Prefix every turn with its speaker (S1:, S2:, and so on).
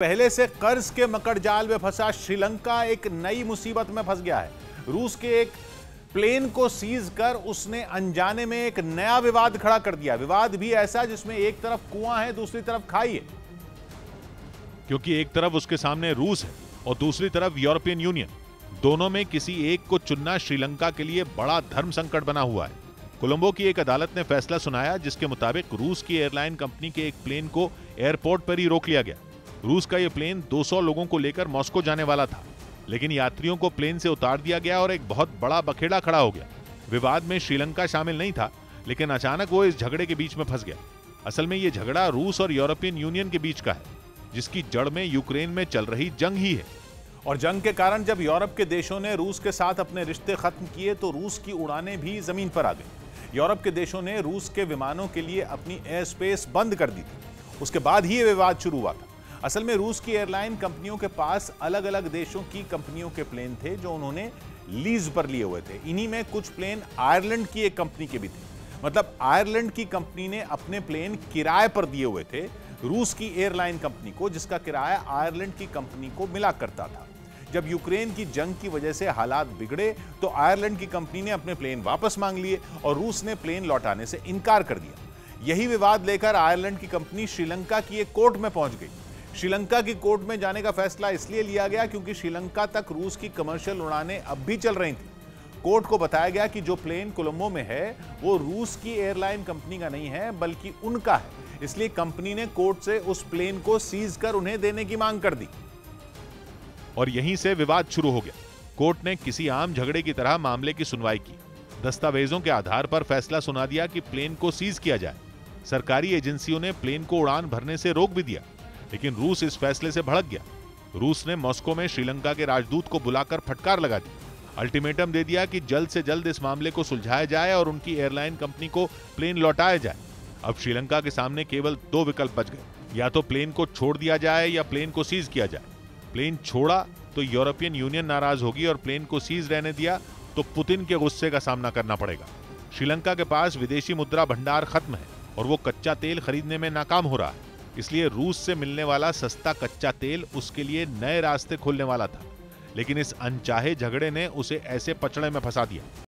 S1: पहले से कर्ज के मकड़जाल में फंसा श्रीलंका एक नई मुसीबत में फंस गया है। रूस के एक प्लेन को सीज कर उसने अनजाने में एक नया विवाद खड़ा कर दिया। विवाद भी ऐसा जिसमें एक तरफ कुआं है, दूसरी तरफ खाई है।
S2: क्योंकि एक तरफ उसके सामने रूस है और दूसरी तरफ यूरोपियन यूनियन। दोनों में किसी एक को चुनना श्रीलंका के लिए बड़ा धर्म संकट बना हुआ है। कोलंबो की एक अदालत ने फैसला सुनाया जिसके मुताबिक रूस की एयरलाइन कंपनी के एक प्लेन को एयरपोर्ट पर ही रोक लिया गया। रूस का यह प्लेन 200 लोगों को लेकर मॉस्को जाने वाला था, लेकिन यात्रियों को प्लेन से उतार दिया गया और एक बहुत बड़ा बखेड़ा खड़ा हो गया। विवाद में श्रीलंका शामिल नहीं था, लेकिन अचानक वो इस झगड़े के बीच में फंस गया। असल में ये झगड़ा रूस और यूरोपियन यूनियन के बीच का है, जिसकी जड़ में यूक्रेन में चल रही जंग ही है।
S1: और जंग के कारण जब यूरोप के देशों ने रूस के साथ अपने रिश्ते खत्म किए तो रूस की उड़ानें भी जमीन पर आ गई। यूरोप के देशों ने रूस के विमानों के लिए अपनी एयर स्पेस बंद कर दी थी। उसके बाद ही ये विवाद शुरू हुआ था। असल में रूस की एयरलाइन कंपनियों के पास अलग अलग देशों की कंपनियों के प्लेन थे जो उन्होंने लीज पर लिए हुए थे। इन्हीं में कुछ प्लेन आयरलैंड की एक कंपनी के भी थे। मतलब आयरलैंड की कंपनी ने अपने प्लेन किराए पर दिए हुए थे रूस की एयरलाइन कंपनी को, जिसका किराया आयरलैंड की कंपनी को मिला करता था। जब यूक्रेन की जंग की वजह से हालात बिगड़े तो आयरलैंड की कंपनी ने अपने प्लेन वापस मांग लिए और रूस ने प्लेन लौटाने से इनकार कर दिया। यही विवाद लेकर आयरलैंड की कंपनी श्रीलंका की एक कोर्ट में पहुंच गई। श्रीलंका की कोर्ट में जाने का फैसला इसलिए लिया गया क्योंकि श्रीलंका तक रूस की कमर्शियल उड़ानें अब भी चल रही थी। कोर्ट को बताया गया कि जो प्लेन कोलंबो में है वो रूस की एयरलाइन कंपनी का नहीं है बल्कि उनका है, इसलिए कंपनी ने कोर्ट से उस प्लेन को सीज कर उन्हें देने की मांग कर दी।
S2: और यहीं से विवाद शुरू हो गया। कोर्ट ने किसी आम झगड़े की तरह मामले की सुनवाई की। दस्तावेजों के आधार पर फैसला सुना दिया कि प्लेन को सीज किया जाए। सरकारी एजेंसियों ने प्लेन को उड़ान भरने से रोक भी दिया, लेकिन रूस इस फैसले से भड़क गया। रूस ने मॉस्को में श्रीलंका के राजदूत को बुलाकर फटकार लगा दी। अल्टीमेटम दे दिया कि जल्द से जल्द इस मामले को सुलझाया जाए और उनकी एयरलाइन कंपनी को प्लेन लौटाया जाए। अब श्रीलंका के सामने केवल दो विकल्प बच गए, या तो प्लेन को छोड़ दिया जाए या प्लेन को सीज किया जाए। प्लेन छोड़ा तो यूरोपियन यूनियन नाराज होगी और प्लेन को सीज रहने दिया तो पुतिन के गुस्से का सामना करना पड़ेगा। श्रीलंका के पास विदेशी मुद्रा भंडार खत्म है और वो कच्चा तेल खरीदने में नाकाम हो रहा है, इसलिए रूस से मिलने वाला सस्ता कच्चा तेल उसके लिए नए रास्ते खोलने वाला था, लेकिन इस अनचाहे झगड़े ने उसे ऐसे पचड़े में फंसा दिया।